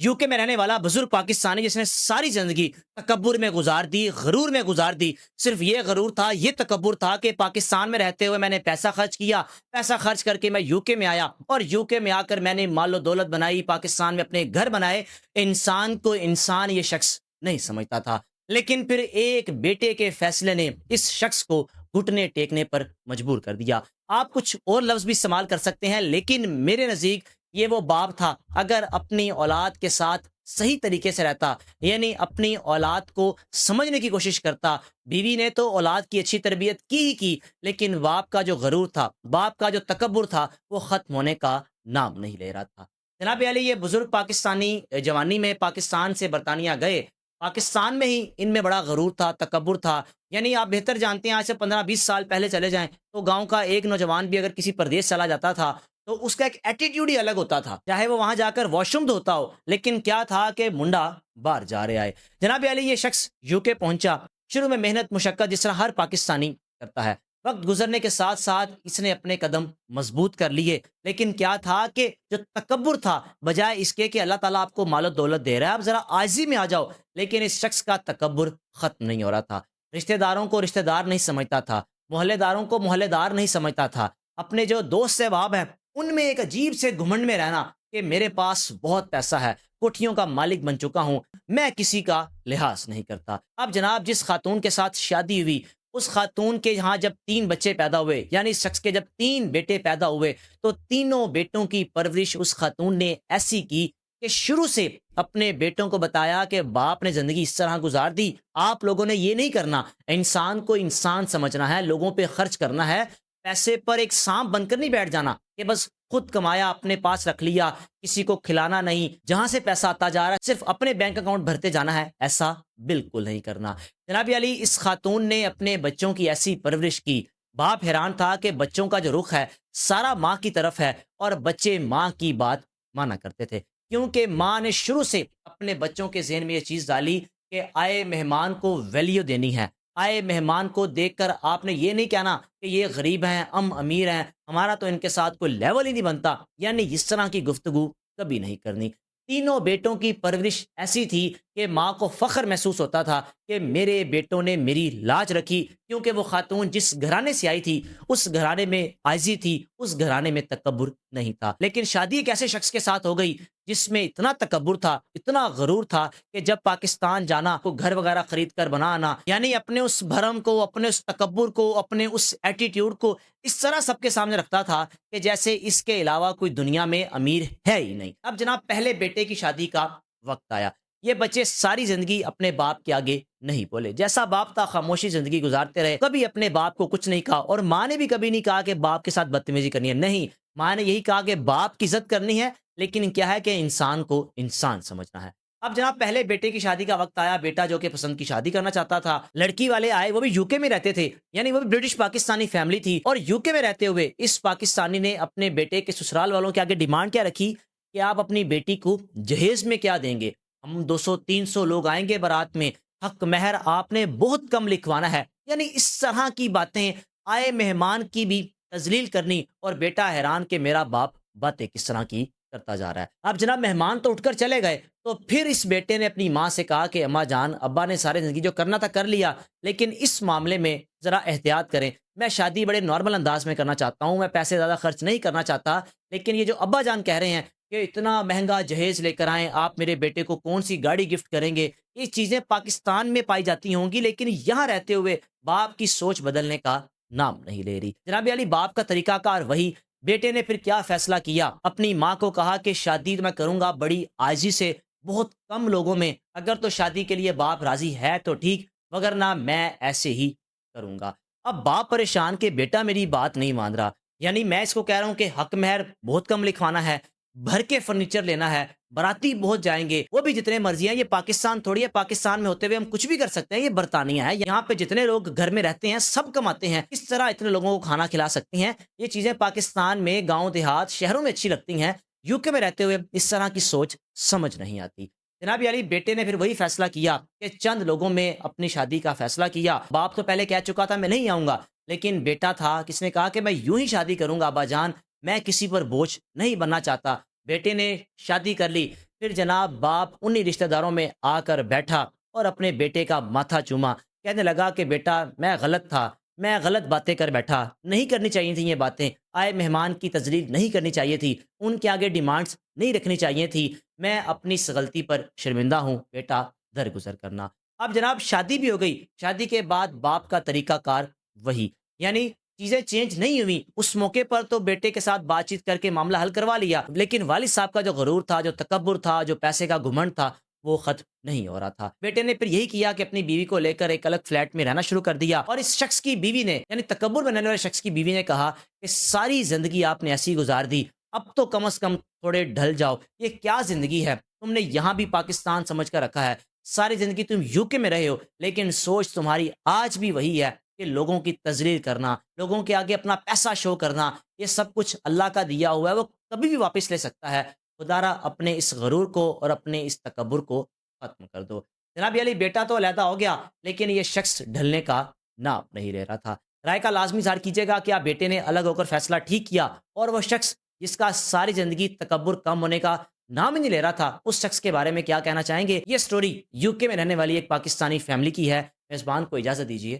UK में रहने वाला बुजुर्ग पाकिस्तानी जिसने सारी जिंदगी तकब्बुर में गुजार दी, गरूर में गुजार दी। सिर्फ ये गरूर था, ये तकब्बुर था कि पाकिस्तान में रहते हुए मैंने पैसा खर्च किया, पैसा खर्च करके मैं यूके में आया और यूके में आकर मैंने मालो दौलत बनाई, पाकिस्तान में अपने घर बनाए। इंसान को इंसान ये शख्स नहीं समझता था। लेकिन फिर एक बेटे के फैसले ने इस शख्स को घुटने टेकने पर मजबूर कर दिया। आप कुछ और लफ्ज भी इस्तेमाल कर सकते हैं, लेकिन मेरे नज़दीक ये वो बाप था, अगर अपनी औलाद के साथ सही तरीके से रहता, यानी अपनी औलाद को समझने की कोशिश करता। बीवी ने तो औलाद की अच्छी तरबियत की ही की, लेकिन बाप का जो गरूर था, बाप का जो तकब्बुर था, वो ख़त्म होने का नाम नहीं ले रहा था। जनाब अली, ये बुजुर्ग पाकिस्तानी जवानी में पाकिस्तान से बरतानिया गए। पाकिस्तान में ही इनमें बड़ा गरूर था, तकब्बुर था। यानी आप बेहतर जानते हैं, आज से 15-20 साल पहले चले जाएं तो गांव का एक नौजवान भी अगर किसी प्रदेश चला जाता था तो उसका एक एटीट्यूड ही अलग होता था, चाहे वो वहां जाकर वॉशरूम धोता हो, लेकिन क्या था कि मुंडा बाहर जा रहे आए। जनाब अली, ये शख्स यूके पहुंचा। शुरू में मेहनत मुशक्कत जिस तरह हर पाकिस्तानी करता है। वक्त गुजरने के साथ साथ इसने अपने कदम मजबूत कर लिए, लेकिन क्या था कि जो तकब्बुर था, बजाय इसके कि अल्लाह ताला आपको मालो दौलत दे रहा है, आप जरा आजी में आ जाओ, लेकिन इस शख्स का तकब्बुर खत्म नहीं हो रहा था। रिश्तेदारों को रिश्तेदार नहीं समझता था, मोहल्लेदारों को मोहल्लेदार नहीं समझता था, अपने जो दोस्त सहबाब हैं उनमें एक अजीब से घुमंड में रहना कि मेरे पास बहुत पैसा है, कोठियों का मालिक बन चुका हूं, मैं किसी का लिहाज नहीं करता। अब जनाब, जिस खातून के साथ शादी हुई, उस खातून के यहाँ जब 3 बच्चे पैदा हुए, यानी इस शख्स के जब 3 बेटे पैदा हुए, तो तीनों बेटों की परवरिश उस खातून ने ऐसी की कि शुरू से अपने बेटों को बताया कि बाप ने जिंदगी इस तरह गुजार दी, आप लोगों ने ये नहीं करना, इंसान को इंसान समझना है, लोगों पे खर्च करना है, पैसे पर एक सांप बनकर नहीं बैठ जाना कि बस खुद कमाया अपने पास रख लिया, किसी को खिलाना नहीं, जहां से पैसा आता जा रहा है सिर्फ अपने बैंक अकाउंट भरते जाना है, ऐसा बिल्कुल नहीं करना। जनाब अली, इस खातून ने अपने बच्चों की ऐसी परवरिश की, बाप हैरान था कि बच्चों का जो रुख है सारा माँ की तरफ है और बच्चे माँ की बात माना करते थे, क्योंकि माँ ने शुरू से अपने बच्चों के जहन में ये चीज़ डाली कि आए मेहमान को वैल्यू देनी है। आए मेहमान को देखकर आपने ये नहीं कहना कि ये गरीब हैं, हम अमीर हैं, हमारा तो इनके साथ कोई लेवल ही नहीं बनता, यानी इस तरह की गुफ्तगू कभी नहीं करनी। तीनों बेटों की परवरिश ऐसी थी कि माँ को फ़ख्र महसूस होता था कि मेरे बेटों ने मेरी लाज रखी, क्योंकि वो खातून जिस घराने से आई थी उस घराने में आइज़ी थी, उस घराने में तकब्बुर नहीं था। लेकिन शादी एक ऐसे शख्स के साथ हो गई जिसमें इतना तकब्बुर था, इतना गरूर था कि जब पाकिस्तान जाना को घर वगैरह खरीद कर बनाना, यानी अपने उस भरम को, अपने उस तकब्बुर को, अपने उस एटीट्यूड को इस तरह सबके सामने रखता था कि जैसे इसके अलावा कोई दुनिया में अमीर है ही नहीं। अब जनाब, पहले बेटे की शादी का वक्त आया। ये बच्चे सारी जिंदगी अपने बाप के आगे नहीं बोले, जैसा बाप था खामोशी जिंदगी गुजारते रहे, कभी अपने बाप को कुछ नहीं कहा, और माँ ने भी कभी नहीं कहा कि बाप के साथ बदतमीजी करनी है, नहीं, माँ ने यही कहा कि बाप की इज्जत करनी है, लेकिन क्या है कि इंसान को इंसान समझना है। अब जनाब, पहले बेटे की शादी का वक्त आया। बेटा जो कि पसंद की शादी करना चाहता था, लड़की वाले आए, वो भी यूके में रहते थे, यानी वो भी ब्रिटिश पाकिस्तानी फैमिली थी, और यूके में रहते हुए इस पाकिस्तानी ने अपने बेटे के ससुराल वालों के आगे डिमांड क्या रखी कि आप अपनी बेटी को जहेज में क्या देंगे, हम 200-300 लोग आएंगे बारात में, हक महर आपने बहुत कम लिखवाना है, यानी इस तरह की बातें, आए मेहमान की भी तजलील करनी, और बेटा हैरान कि मेरा बाप बातें किस तरह की करता जा रहा है। अब जनाब, मेहमान तो उठकर चले गए, तो फिर इस बेटे ने अपनी माँ से कहा कि अम्मा जान, अब्बा ने सारी जिंदगी जो करना था कर लिया, लेकिन इस मामले में ज़रा एहतियात करें, मैं शादी बड़े नॉर्मल अंदाज में करना चाहता हूँ, मैं पैसे ज़्यादा खर्च नहीं करना चाहता, लेकिन ये जो अब्बा जान कह रहे हैं कि इतना महंगा जहेज लेकर आएँ, आप मेरे बेटे को कौन सी गाड़ी गिफ्ट करेंगे, ये चीज़ें पाकिस्तान में पाई जाती होंगी, लेकिन यहाँ रहते हुए बाप की सोच बदलने का नाम नहीं ले रही। जनाब अली, बाप का तरीकाकार वही। बेटे ने फिर क्या फैसला किया, अपनी माँ को कहा कि शादी तो मैं करूंगा बड़ी आजी से, बहुत कम लोगों में, अगर तो शादी के लिए बाप राजी है तो ठीक, वगरना मैं ऐसे ही करूंगा। अब बाप परेशान कि बेटा मेरी बात नहीं मान रहा, यानी मैं इसको कह रहा हूं कि हक महर बहुत कम लिखवाना है, भर के फर्नीचर लेना है, बाराती बहुत जाएंगे, वो भी जितने मर्जी हैं, ये पाकिस्तान थोड़ी है, पाकिस्तान में होते हुए हम कुछ भी कर सकते हैं, ये बरतानिया है, यहाँ पे जितने लोग घर में रहते हैं सब कमाते हैं, इस तरह इतने लोगों को खाना खिला सकती हैं। ये चीजें पाकिस्तान में गाँव देहात शहरों में अच्छी लगती हैं, यूके में रहते हुए इस तरह की सोच समझ नहीं आती। जनाब अली, बेटे ने फिर वही फैसला किया कि चंद लोगों में अपनी शादी का फैसला किया। बाप तो पहले कह चुका था मैं नहीं आऊंगा, लेकिन बेटा था किसने कहा कि मैं यूं ही शादी करूंगा अब्बा जान, मैं किसी पर बोझ नहीं बनना चाहता। बेटे ने शादी कर ली। پھر جناب باپ انہی رشتہ داروں میں آ کر بیٹھا اور اپنے بیٹے کا ماتھا چوما، کہنے لگا کہ بیٹا میں غلط تھا، میں غلط باتیں کر بیٹھا، نہیں کرنی چاہیے تھیں یہ باتیں، آئے مہمان کی تذلیل نہیں کرنی چاہیے تھی، ان کے آگے ڈیمانڈس نہیں رکھنی چاہیے تھی، میں اپنی اس غلطی پر شرمندہ ہوں، بیٹا درگزر کرنا۔ اب جناب شادی بھی ہو گئی، شادی کے بعد باپ کا طریقہ کار وہی، یعنی چیزیں چینج نہیں ہوئی۔ اس موقع پر تو بیٹے کے ساتھ بات چیت کر کے معاملہ حل کروا لیا، لیکن والد صاحب کا جو غرور تھا، جو تکبر تھا، جو پیسے کا گھمنڈ تھا، وہ ختم نہیں ہو رہا تھا۔ بیٹے نے پھر یہی کیا کہ اپنی بیوی کو لے کر ایک الگ فلیٹ میں رہنا شروع کر دیا، اور اس شخص کی بیوی نے، یعنی تکبر میں رہنے والے شخص کی بیوی نے کہا کہ ساری زندگی آپ نے ایسی گزار دی، اب تو کم از کم تھوڑے ڈھل جاؤ، یہ کیا زندگی ہے؟ تم نے یہاں بھی پاکستان سمجھ کر رکھا ہے، ساری زندگی تم یوکے میں رہے ہو، لیکن سوچ تمہاری آج بھی وہی ہے کہ لوگوں کی تذلیل کرنا، لوگوں کے آگے اپنا پیسہ شو کرنا، یہ سب کچھ اللہ کا دیا ہوا ہے، وہ کبھی بھی واپس لے سکتا ہے۔ خدا را اپنے اس غرور کو اور اپنے اس تکبر کو ختم کر دو۔ جناب علی بیٹا تو علیحدہ ہو گیا، لیکن یہ شخص ڈھلنے کا نام نہیں لے رہا تھا۔ رائے کا لازمی اظہار کیجیے گا، کیا بیٹے نے الگ ہو کر فیصلہ ٹھیک کیا؟ اور وہ شخص جس کا ساری زندگی تکبر کم ہونے کا نام ہی نہیں لے رہا تھا، اس شخص کے بارے میں کیا کہنا چاہیں گے؟ یہ سٹوری یوکے میں رہنے والی ایک پاکستانی فیملی کی ہے۔ میزبان کو اجازت دیجیے۔